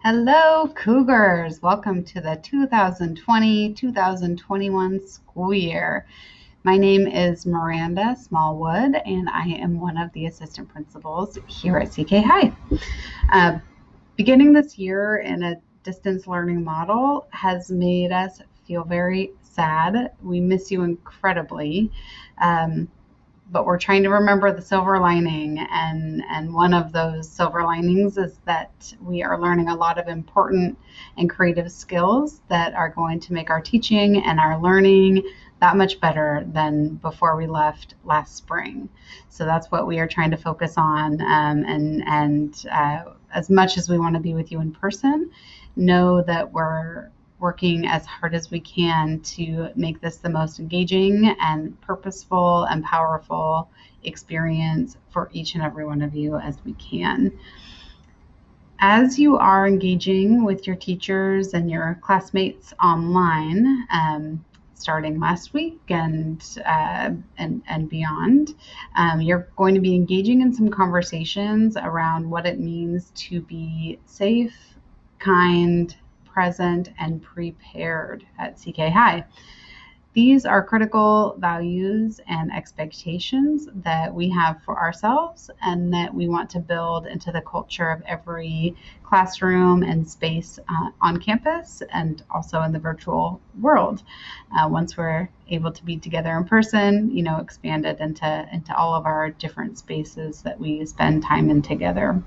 Hello, Cougars. Welcome to the 2020-2021 school year. My name is Miranda Smallwood, and I am one of the assistant principals here at CK High. Uh, Beginning this year in a distance learning model has made us feel very sad. We miss you incredibly. Um, but we're trying to remember the silver lining, and one of those silver linings is that we are learning a lot of important and creative skills that are going to make our teaching and our learning that much better than before we left last spring. So that's what we are trying to focus on, and as much as we want to be with you in person, know that we're working as hard as we can to make this the most engaging and purposeful and powerful experience for each and every one of you as we can. As you are engaging with your teachers and your classmates online, starting last week and beyond, you're going to be engaging in some conversations around what it means to be safe, kind, present, and prepared at CK High. These are critical values and expectations that we have for ourselves and that we want to build into the culture of every classroom and space on campus and also in the virtual world. Once we're able to be together in person, expand it into all of our different spaces that we spend time in together.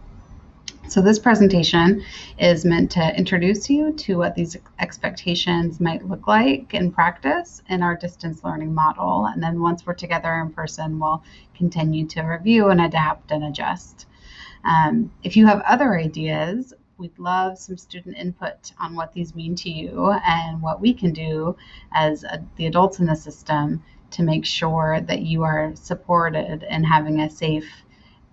So this presentation is meant to introduce you to what these expectations might look like in practice in our distance learning model. And then once we're together in person, we'll continue to review and adapt and adjust. If you have other ideas, we'd love some student input on what these mean to you and what we can do as the adults in the system to make sure that you are supported in having a safe,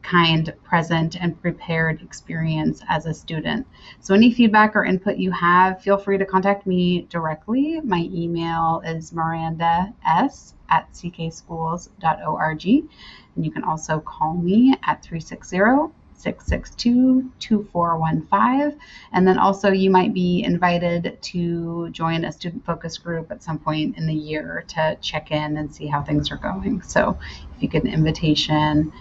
kind, present, and prepared experience as a student. So any feedback or input you have, feel free to contact me directly. My email is mirandas@ckschools.org. And you can also call me at 360-662-2415. And then also you might be invited to join a student focus group at some point in the year to check in and see how things are going. So if you get an invitation,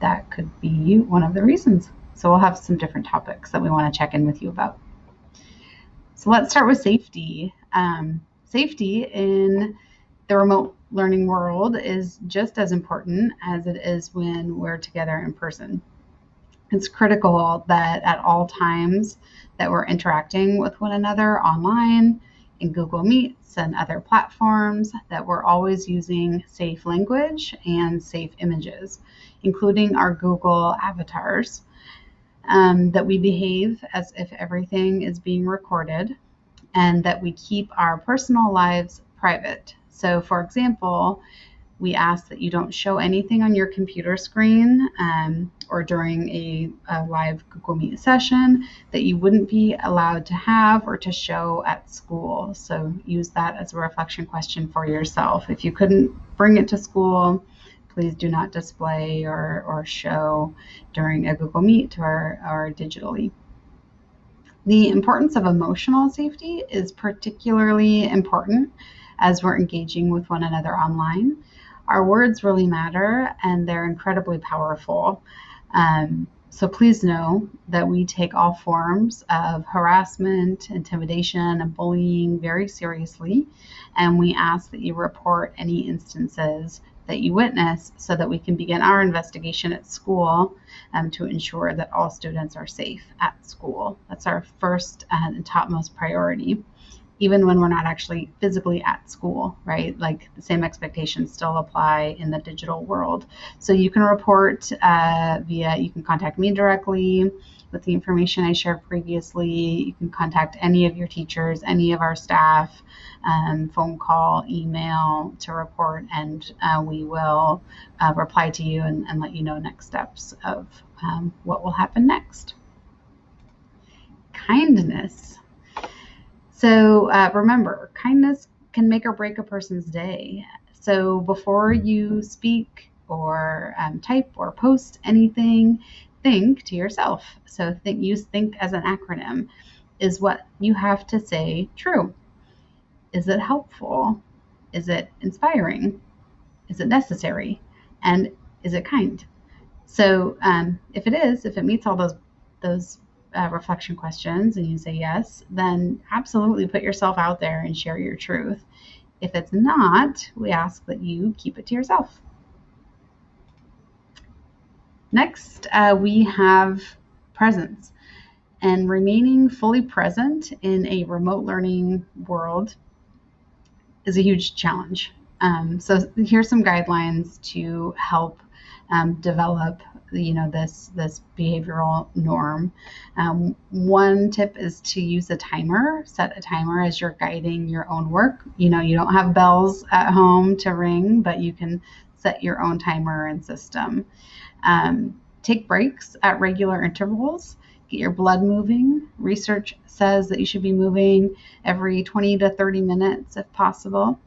that could be one of the reasons. So we'll have some different topics that we want to check in with you about. So let's start with safety. Safety in the remote learning world is just as important as it is when we're together in person. It's critical that at all times that we're interacting with one another online, in Google Meets and other platforms, that we're always using safe language and safe images, including our Google avatars, that we behave as if everything is being recorded, and that we keep our personal lives private. So, for example, we ask that you don't show anything on your computer screen or during a live Google Meet session that you wouldn't be allowed to have or to show at school. So use that as a reflection question for yourself. If you couldn't bring it to school, please do not display or show during a Google Meet or digitally. The importance of emotional safety is particularly important as we're engaging with one another online. Our words really matter, and they're incredibly powerful. So please know that we take all forms of harassment, intimidation, and bullying very seriously, and we ask that you report any instances that you witness so that we can begin our investigation at school to ensure that all students are safe at school. That's our first and topmost priority, even when we're not actually physically at school, right? Like the same expectations still apply in the digital world. So you can report you can contact me directly with the information I shared previously. You can contact any of your teachers, any of our staff, phone call, email to report, and we will reply to you and let you know next steps of what will happen next. Kindness. So remember, kindness can make or break a person's day. So before you speak or type or post anything, think to yourself. So use think as an acronym. Is what you have to say true? Is it helpful? Is it inspiring? Is it necessary? And is it kind? So if it meets all those reflection questions and you say yes, then absolutely put yourself out there and share your truth. If it's not, we ask that you keep it to yourself. Next, we have presence. And remaining fully present in a remote learning world is a huge challenge. So here's some guidelines to help develop, this behavioral norm. One tip is to use a timer. Set a timer as you're guiding your own work. You don't have bells at home to ring, but you can set your own timer and system. Take breaks at regular intervals. Get your blood moving. Research says that you should be moving every 20 to 30 minutes if possible.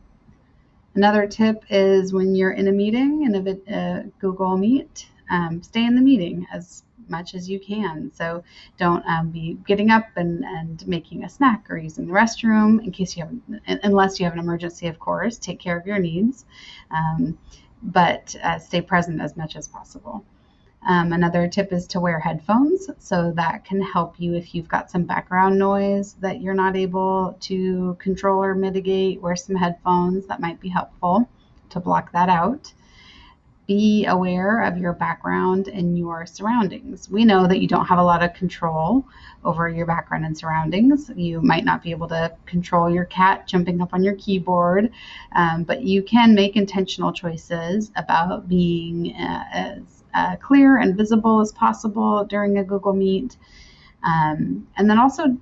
Another tip is when you're in a meeting, in a Google Meet, stay in the meeting as much as you can. So don't be getting up and making a snack or using the restroom unless you have an emergency, of course. Take care of your needs, but stay present as much as possible. Another tip is to wear headphones, so that can help you if you've got some background noise that you're not able to control or mitigate. Wear some headphones. That might be helpful to block that out. Be aware of your background and your surroundings. We know that you don't have a lot of control over your background and surroundings. You might not be able to control your cat jumping up on your keyboard, but you can make intentional choices about being as clear and visible as possible during a Google Meet. And then also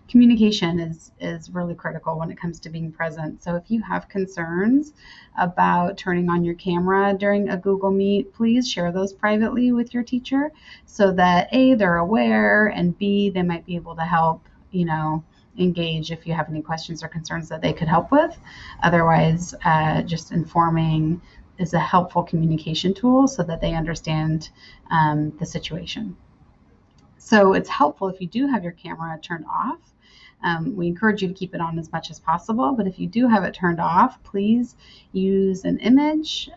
communication is really critical when it comes to being present. So if you have concerns about turning on your camera during a Google Meet, please share those privately with your teacher so that A, they're aware, and B, they might be able to help, engage if you have any questions or concerns that they could help with. Otherwise, just informing is a helpful communication tool so that they understand the situation. So it's helpful if you do have your camera turned off. We encourage you to keep it on as much as possible, but if you do have it turned off, please use an image.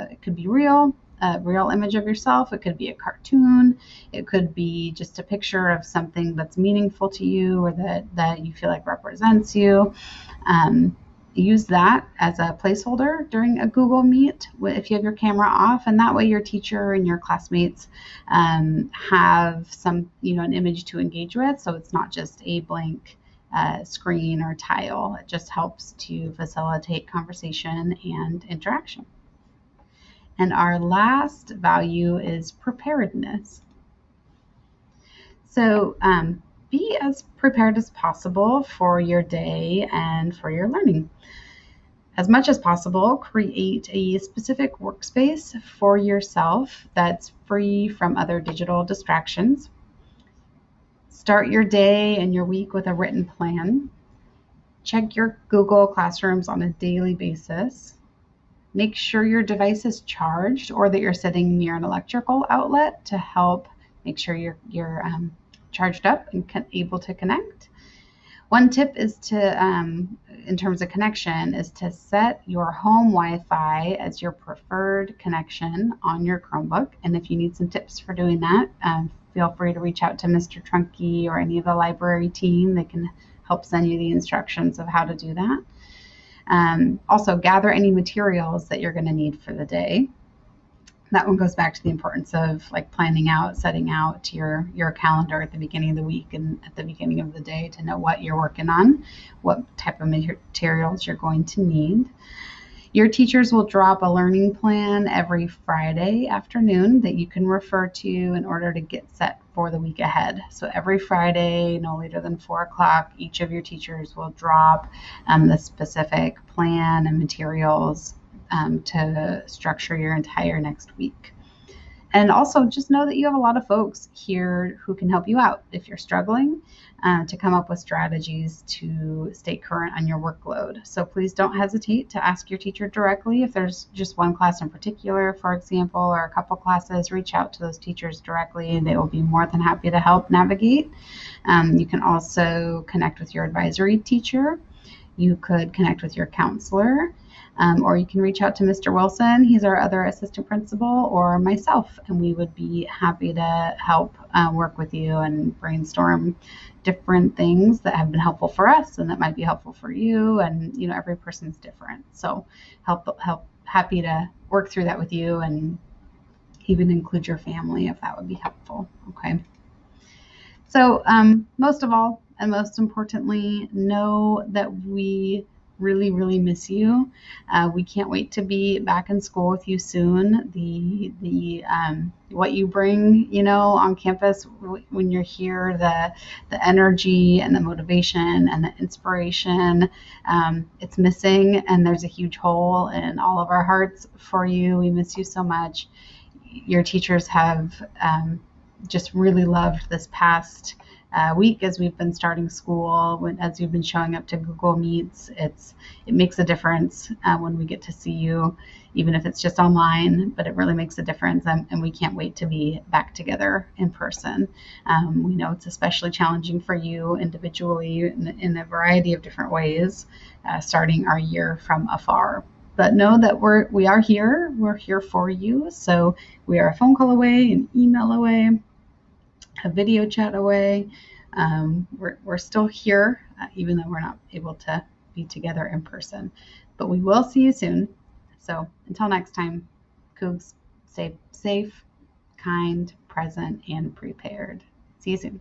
It could be a real image of yourself. It could be a cartoon. It could be just a picture of something that's meaningful to you or that you feel like represents you. Use that as a placeholder during a Google Meet if you have your camera off, and that way your teacher and your classmates have some, an image to engage with, so it's not just a blank screen or tile. It just helps to facilitate conversation and interaction. And our last value is preparedness. So be as prepared as possible for your day and for your learning. As much as possible, create a specific workspace for yourself that's free from other digital distractions. Start your day and your week with a written plan. Check your Google Classrooms on a daily basis. Make sure your device is charged or that you're sitting near an electrical outlet to help make sure you're charged up and able to connect. One tip is to, in terms of connection, is to set your home Wi-Fi as your preferred connection on your Chromebook. And if you need some tips for doing that, feel free to reach out to Mr. Trunky or any of the library team. They can help send you the instructions of how to do that. Also, gather any materials that you're going to need for the day. That one goes back to the importance of planning out, setting out your calendar at the beginning of the week and at the beginning of the day to know what you're working on, what type of materials you're going to need. Your teachers will drop a learning plan every Friday afternoon that you can refer to in order to get set for the week ahead. So every Friday, no later than 4 o'clock, each of your teachers will drop the specific plan and materials to structure your entire next week. And also just know that you have a lot of folks here who can help you out if you're struggling to come up with strategies to stay current on your workload. So please don't hesitate to ask your teacher directly. If there's just one class in particular, for example, or a couple classes, reach out to those teachers directly and they will be more than happy to help navigate. You can also connect with your advisory teacher. You could connect with your counselor, or you can reach out to Mr. Wilson. He's our other assistant principal, or myself, and we would be happy to help work with you and brainstorm different things that have been helpful for us and that might be helpful for you. And every person's different, so happy to work through that with you and even include your family if that would be helpful. Okay. So most of all, and most importantly, know that we really, really miss you. We can't wait to be back in school with you soon. The what you bring, on campus when you're here, the energy and the motivation and the inspiration, it's missing, and there's a huge hole in all of our hearts for you. We miss you so much. Your teachers have just really loved this past week as we've been starting school, as you've been showing up to Google Meets. It makes a difference when we get to see you, even if it's just online, but it really makes a difference, and we can't wait to be back together in person. We know it's especially challenging for you individually in a variety of different ways, starting our year from afar. But know that we are here. We're here for you. So we are a phone call away, an email away, a video chat away. We're still here, even though we're not able to be together in person. But we will see you soon. So until next time, Cougs, stay safe, kind, present, and prepared. See you soon.